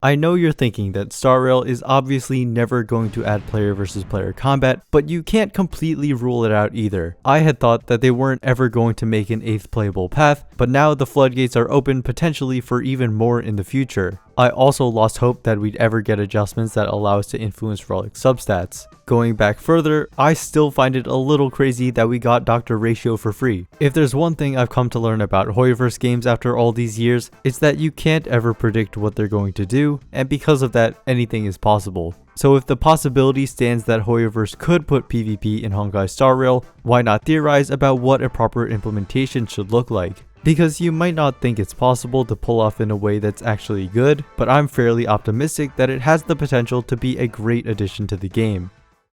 I know you're thinking that Star Rail is obviously never going to add player versus player combat, but you can't completely rule it out either. I had thought that they weren't ever going to make an 8th playable path, but now the floodgates are open potentially for even more in the future. I also lost hope that we'd ever get adjustments that allow us to influence relic substats. Going back further, I still find it a little crazy that we got Dr. Ratio for free. If there's one thing I've come to learn about HoYoverse games after all these years, it's that you can't ever predict what they're going to do, and because of that, anything is possible. So if the possibility stands that HoYoverse could put PvP in Honkai Star Rail, why not theorize about what a proper implementation should look like? Because you might not think it's possible to pull off in a way that's actually good, but I'm fairly optimistic that it has the potential to be a great addition to the game.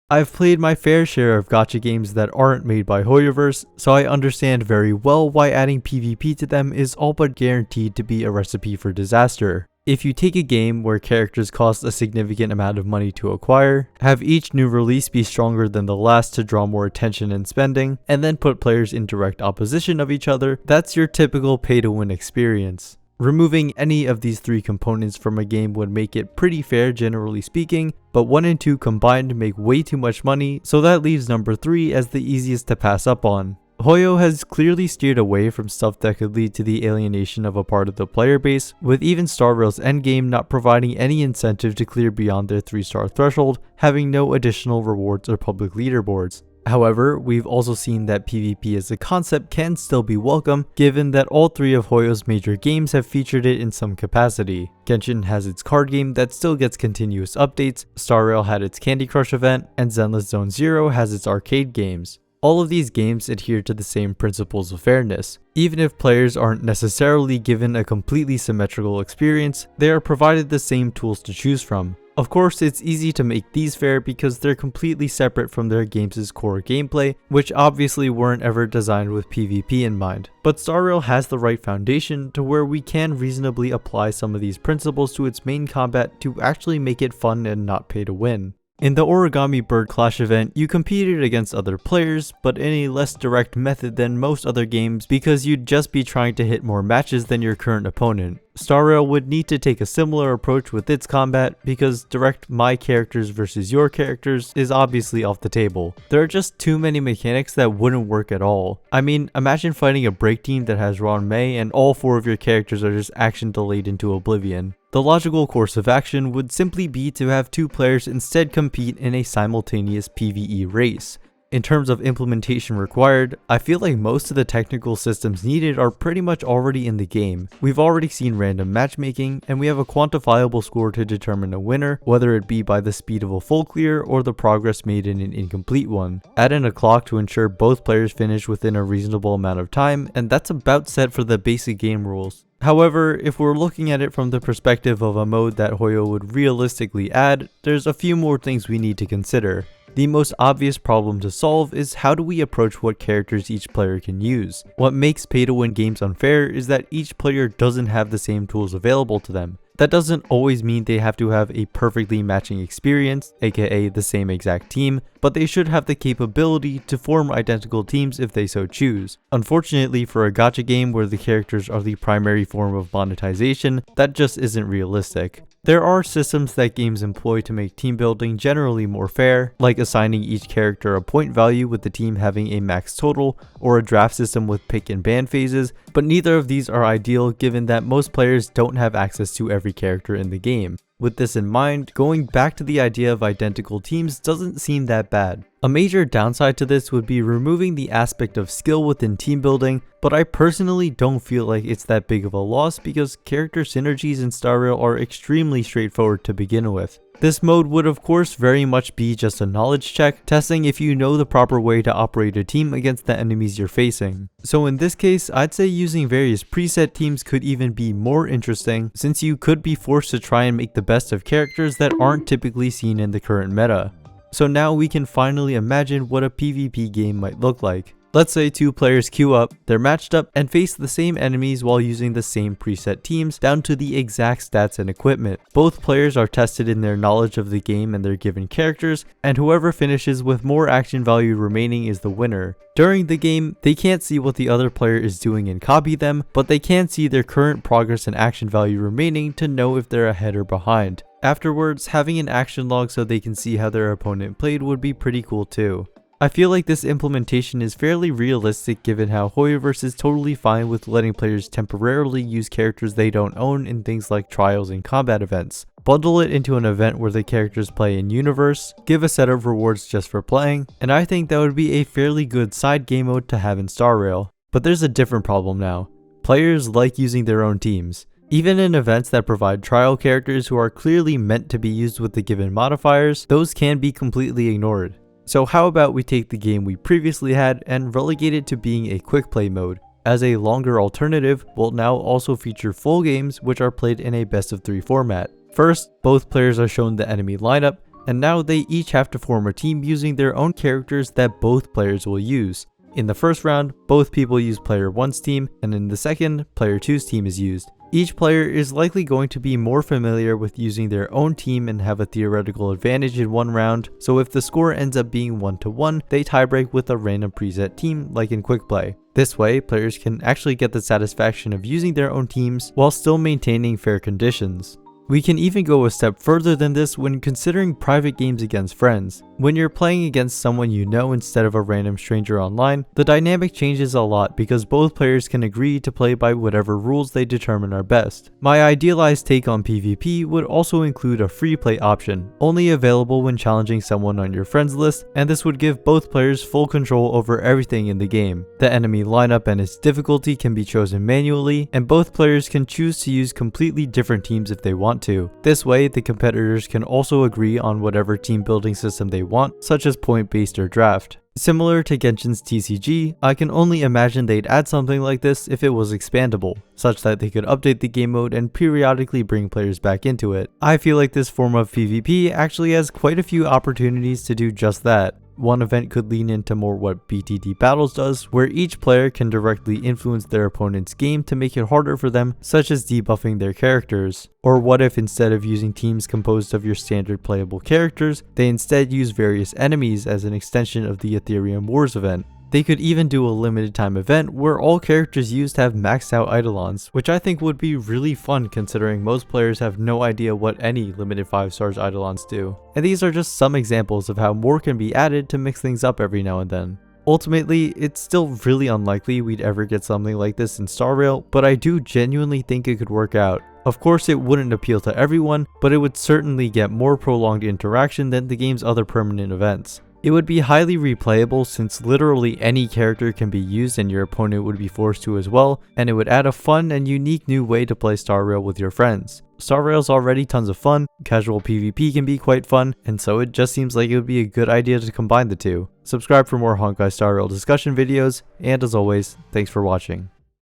I've played my fair share of gacha games that aren't made by HoYoverse, so I understand very well why adding PvP to them is all but guaranteed to be a recipe for disaster. If you take a game where characters cost a significant amount of money to acquire, have each new release be stronger than the last to draw more attention and spending, and then put players in direct opposition of each other, that's your typical pay-to-win experience. Removing any of these three components from a game would make it pretty fair generally speaking, but 1 and 2 combined make way too much money, so that leaves number 3 as the easiest to pass up on. HoYo has clearly steered away from stuff that could lead to the alienation of a part of the player base, with even Star Rail's endgame not providing any incentive to clear beyond their 3-star threshold, having no additional rewards or public leaderboards. However, we've also seen that PvP as a concept can still be welcome, given that all 3 of HoYo's major games have featured it in some capacity. Genshin has its card game that still gets continuous updates, Star Rail had its Candy Crush event, and Zenless Zone Zero has its arcade games. All of these games adhere to the same principles of fairness. Even if players aren't necessarily given a completely symmetrical experience, they are provided the same tools to choose from. Of course, it's easy to make these fair because they're completely separate from their games' core gameplay, which obviously weren't ever designed with PvP in mind. But Star Rail has the right foundation to where we can reasonably apply some of these principles to its main combat to actually make it fun and not pay to win. In the Origami Bird Clash event, you competed against other players, but in a less direct method than most other games because you'd just be trying to hit more matches than your current opponent. Star Rail would need to take a similar approach with its combat because direct my characters versus your characters is obviously off the table. There are just too many mechanics that wouldn't work at all. I mean, imagine fighting a break team that has Ron Mei and all 4 of your characters are just action delayed into oblivion. The logical course of action would simply be to have 2 players instead compete in a simultaneous PvE race. In terms of implementation required, I feel like most of the technical systems needed are pretty much already in the game. We've already seen random matchmaking, and we have a quantifiable score to determine a winner, whether it be by the speed of a full clear or the progress made in an incomplete one. Add in a clock to ensure both players finish within a reasonable amount of time, and that's about set for the basic game rules. However, if we're looking at it from the perspective of a mode that HoYo would realistically add, there's a few more things we need to consider. The most obvious problem to solve is how do we approach what characters each player can use. What makes pay-to-win games unfair is that each player doesn't have the same tools available to them. That doesn't always mean they have to have a perfectly matching experience, aka the same exact team, but they should have the capability to form identical teams if they so choose. Unfortunately, for a gacha game where the characters are the primary form of monetization, that just isn't realistic. There are systems that games employ to make team building generally more fair, like assigning each character a point value with the team having a max total, or a draft system with pick and ban phases, but neither of these are ideal given that most players don't have access to every character in the game. With this in mind, going back to the idea of identical teams doesn't seem that bad. A major downside to this would be removing the aspect of skill within team building, but I personally don't feel like it's that big of a loss because character synergies in Star Rail are extremely straightforward to begin with. This mode would of course very much be just a knowledge check, testing if you know the proper way to operate a team against the enemies you're facing. So in this case, I'd say using various preset teams could even be more interesting, since you could be forced to try and make the best of characters that aren't typically seen in the current meta. So now we can finally imagine what a PvP game might look like. Let's say two players queue up, they're matched up, and face the same enemies while using the same preset teams down to the exact stats and equipment. Both players are tested in their knowledge of the game and their given characters, and whoever finishes with more action value remaining is the winner. During the game, they can't see what the other player is doing and copy them, but they can see their current progress and action value remaining to know if they're ahead or behind. Afterwards, having an action log so they can see how their opponent played would be pretty cool too. I feel like this implementation is fairly realistic given how HoYoverse is totally fine with letting players temporarily use characters they don't own in things like trials and combat events. Bundle it into an event where the characters play in universe, give a set of rewards just for playing, and I think that would be a fairly good side game mode to have in Star Rail. But there's a different problem now. Players like using their own teams. Even in events that provide trial characters who are clearly meant to be used with the given modifiers, those can be completely ignored. So how about we take the game we previously had and relegate it to being a quick play mode. As a longer alternative, will now also feature full games which are played in a best of 3 format. First, both players are shown the enemy lineup, and now they each have to form a team using their own characters that both players will use. In the first round, both people use player 1's team, and in the second, player 2's team is used. Each player is likely going to be more familiar with using their own team and have a theoretical advantage in one round, so if the score ends up being 1-1, they tiebreak with a random preset team like in quick play. This way, players can actually get the satisfaction of using their own teams while still maintaining fair conditions. We can even go a step further than this when considering private games against friends. When you're playing against someone you know instead of a random stranger online, the dynamic changes a lot because both players can agree to play by whatever rules they determine are best. My idealized take on PvP would also include a free play option, only available when challenging someone on your friends list, and this would give both players full control over everything in the game. The enemy lineup and its difficulty can be chosen manually, and both players can choose to use completely different teams if they want to. This way, the competitors can also agree on whatever team building system they want, such as point-based or draft. Similar to Genshin's TCG, I can only imagine they'd add something like this if it was expandable, such that they could update the game mode and periodically bring players back into it. I feel like this form of PvP actually has quite a few opportunities to do just that. One event could lean into more what BTD Battles does, where each player can directly influence their opponent's game to make it harder for them, such as debuffing their characters. Or what if instead of using teams composed of your standard playable characters, they instead use various enemies as an extension of the Ethereum Wars event. They could even do a limited time event where all characters used have maxed out Eidolons, which I think would be really fun considering most players have no idea what any limited 5 stars Eidolons do. And these are just some examples of how more can be added to mix things up every now and then. Ultimately, it's still really unlikely we'd ever get something like this in Star Rail, but I do genuinely think it could work out. Of course it wouldn't appeal to everyone, but it would certainly get more prolonged interaction than the game's other permanent events. It would be highly replayable since literally any character can be used and your opponent would be forced to as well, and it would add a fun and unique new way to play Star Rail with your friends. Star Rail's already tons of fun, casual PvP can be quite fun, and so it just seems like it would be a good idea to combine the two. Subscribe for more Honkai Star Rail discussion videos, and as always, thanks for watching.